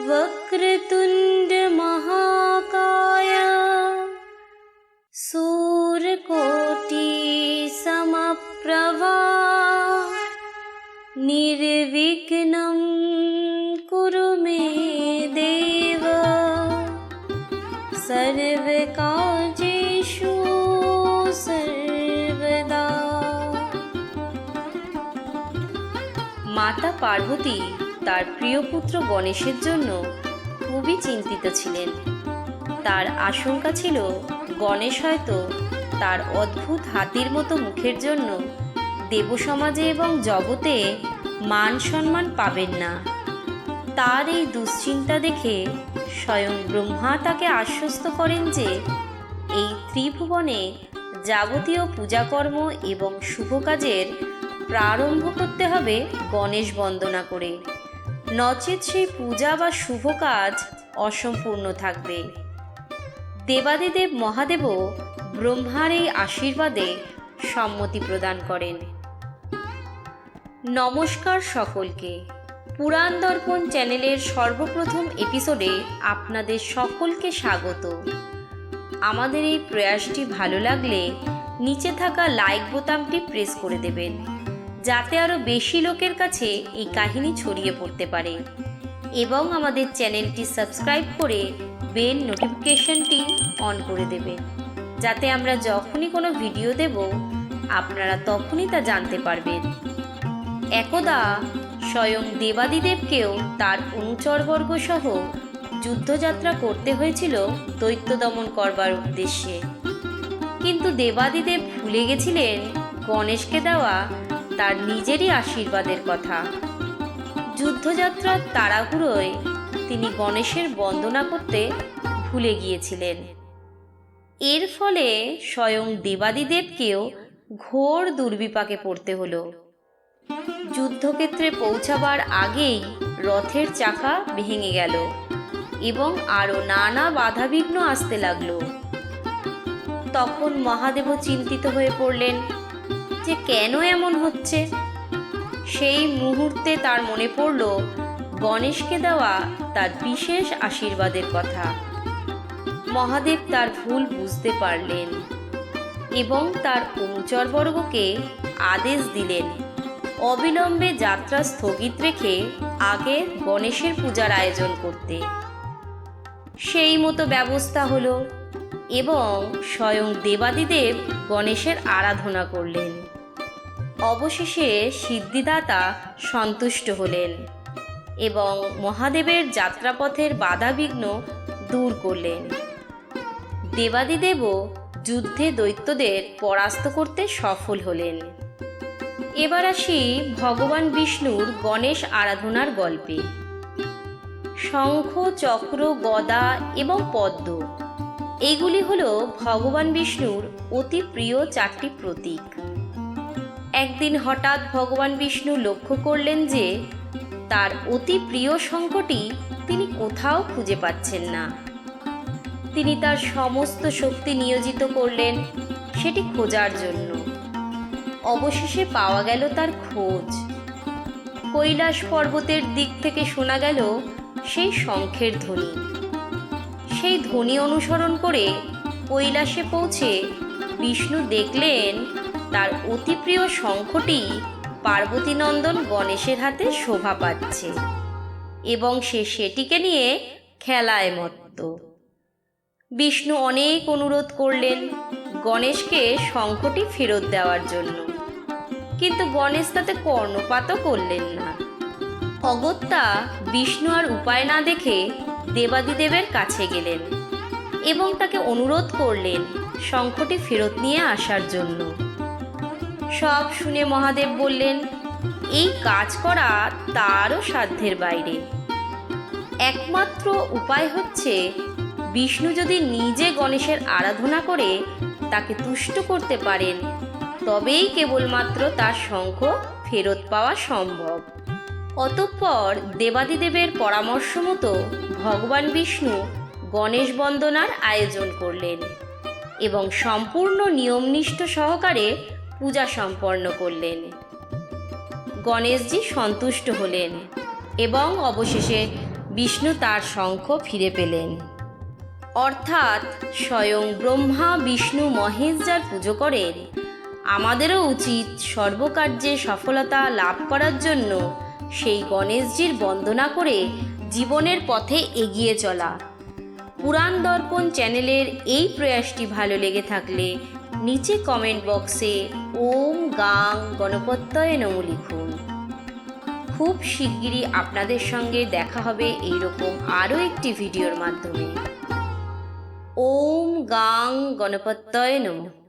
वक्रतुंड महाकाय सूर्यकोटि समप्रभा निर्विघ्नं कुरु मे देव सर्वकार्येषु सर्वदा। माता पार्वती তার প্রিয় পুত্র গণেশের জন্য খুবই চিন্তিত ছিলেন। তার আশঙ্কা ছিল গণেশ হয়তো তার অদ্ভুত হাতির মতো মুখের জন্য দেবসমাজে এবং জগতে মান সম্মান পাবেন না। তার এই দুশ্চিন্তা দেখে স্বয়ং ব্রহ্মা তাকে আশ্বস্ত করেন যে এই ত্রিভুবনে যাবতীয় পূজাকর্ম এবং শুভ কাজের প্রারম্ভ করতে হবে গণেশ বন্দনা করে, নচেৎ সেই পূজা বা শুভ কাজ অসম্পূর্ণ থাকবে। দেবাদিদেব মহাদেবও ব্রহ্মার এই আশীর্বাদে সম্মতি প্রদান করেন। নমস্কার সকলকে, পুরাণ দর্পণ চ্যানেলের সর্বপ্রথম এপিসোডে আপনাদের সকলকে স্বাগত। আমাদের এই প্রয়াসটি ভালো লাগলে নিচে থাকা লাইক বোতামটি প্রেস করে দেবেন, যাতে আরও বেশি লোকের কাছে এই কাহিনী ছড়িয়ে পড়তে পারে, এবং আমাদের চ্যানেলটি সাবস্ক্রাইব করে বেল নোটিফিকেশনটি অন করে দেবেন, যাতে আমরা যখনই কোনো ভিডিও দেব আপনারা তখনই তা জানতে পারবেন। একদা স্বয়ং দেবাদিদেবকেও তার অনুচরবর্গ সহ যুদ্ধযাত্রা করতে হয়েছিল দৈত্য দমন করবার উদ্দেশ্যে, কিন্তু দেবাদিদেব ভুলে গেছিলেন গণেশকে দেওয়া তার নিজেরই আশীর্বাদের কথা। যুদ্ধযাত্রার তাড়াহুড়োয় তিনি গণেশের বন্দনা করতে ভুলে গিয়েছিলেন। এর ফলে স্বয়ং দেবাদিদেবকেও ঘোর দুর্বিপাকে পড়তে হলো। যুদ্ধক্ষেত্রে পৌঁছাবার আগেই রথের চাকা ভেঙে গেল এবং আরও নানা বাধাবিঘ্ন আসতে লাগলো। তখন মহাদেবও চিন্তিত হয়ে পড়লেন যে কেন এমন হচ্ছে। সেই মুহূর্তে তার মনে পড়ল গণেশকে দেওয়া তার বিশেষ আশীর্বাদের কথা। মহাদেব তার ভুল বুঝতে পারলেন এবং তার অনুচরবর্গকে আদেশ দিলেন অবিলম্বে যাত্রা স্থগিত রেখে আগে গণেশের পূজার আয়োজন করতে। সেই মতো ব্যবস্থা হলো এবং স্বয়ং দেবাদিদেব গণেশের আরাধনা করলেন। অবশেষে সিদ্ধিদাতা সন্তুষ্ট হলেন এবং মহাদেবের যাত্রাপথের বাধাবিঘ্ন দূর করলেন। দেবাদিদেবও যুদ্ধে দৈত্যদের পরাস্ত করতে সফল হলেন। এবার আসি ভগবান বিষ্ণুর গণেশ আরাধনার গল্পে। শঙ্খ, চক্র, গদা এবং পদ্ম এইগুলি হলো ভগবান বিষ্ণুর অতি প্রিয় চারটি প্রতীক। একদিন হঠাৎ ভগবান বিষ্ণু লক্ষ্য করলেন যে তার অতি প্রিয় শঙ্খটি তিনি কোথাও খুঁজে পাচ্ছেন না। তিনি তার সমস্ত শক্তি নিয়োজিত করলেন সেটি খোঁজার জন্য। অবশেষে পাওয়া গেল তার খোঁজ। কৈলাস পর্বতের দিক থেকে শোনা গেল সেই শঙ্খের ধ্বনি। সেই ধ্বনি অনুসরণ করে কৈলাসে পৌঁছে বিষ্ণু দেখলেন তার অতি প্রিয় শঙ্খটি পার্বতীনন্দন গণেশের হাতে শোভা পাচ্ছে এবং সে সেটিকে নিয়ে খেলায় মত্ত। বিষ্ণু অনেক অনুরোধ করলেন গণেশকে শঙ্খটি ফেরত দেওয়ার জন্য, কিন্তু গণেশ তাতে কর্ণপাতও করলেন না। অগত্যা বিষ্ণু আর উপায় না দেখে দেবাদিদেবের কাছে গেলেন এবং তাকে অনুরোধ করলেন শঙ্খটি ফেরত নিয়ে আসার জন্য। সব শুনে মহাদেব বললেন এই কাজ করা তারও সাধ্যের বাইরে। একমাত্র উপায় হচ্ছে বিষ্ণু যদি নিজে গণেশের আরাধনা করে তাকে তুষ্ট করতে পারেন, তবেই কেবলমাত্র তার শঙ্খ ফেরত পাওয়া সম্ভব। অতঃপর দেবাদিদেবের পরামর্শ মতো ভগবান বিষ্ণু গণেশ বন্দনার আয়োজন করলেন এবং সম্পূর্ণ নিয়মনিষ্ঠ সহকারে পূজা সম্পন্ন করলেন। গণেশজি সন্তুষ্ট হলেন এবং অবশেষে বিষ্ণু তার শঙ্খ ফিরে পেলেন। অর্থাৎ স্বয়ং ব্রহ্মা বিষ্ণু মহেশ যার পুজো করেন, আমাদেরও উচিত সর্বকার্যে সফলতা লাভ করার জন্য সেই গণেশজির বন্দনা করে জীবনের পথে এগিয়ে চলা। পুরাণ দর্পণ চ্যানেলের এই প্রয়াসটি ভালো লেগে থাকলে নিচে কমেন্ট বক্সে ওম গাং গণপত্যয় নমঃ লিখুন। খুব শিগগিরই আপনাদের সঙ্গে দেখা হবে এইরকম আরও একটি ভিডিওর মাধ্যমে। ওম গাং গণপত্যয় নমঃ।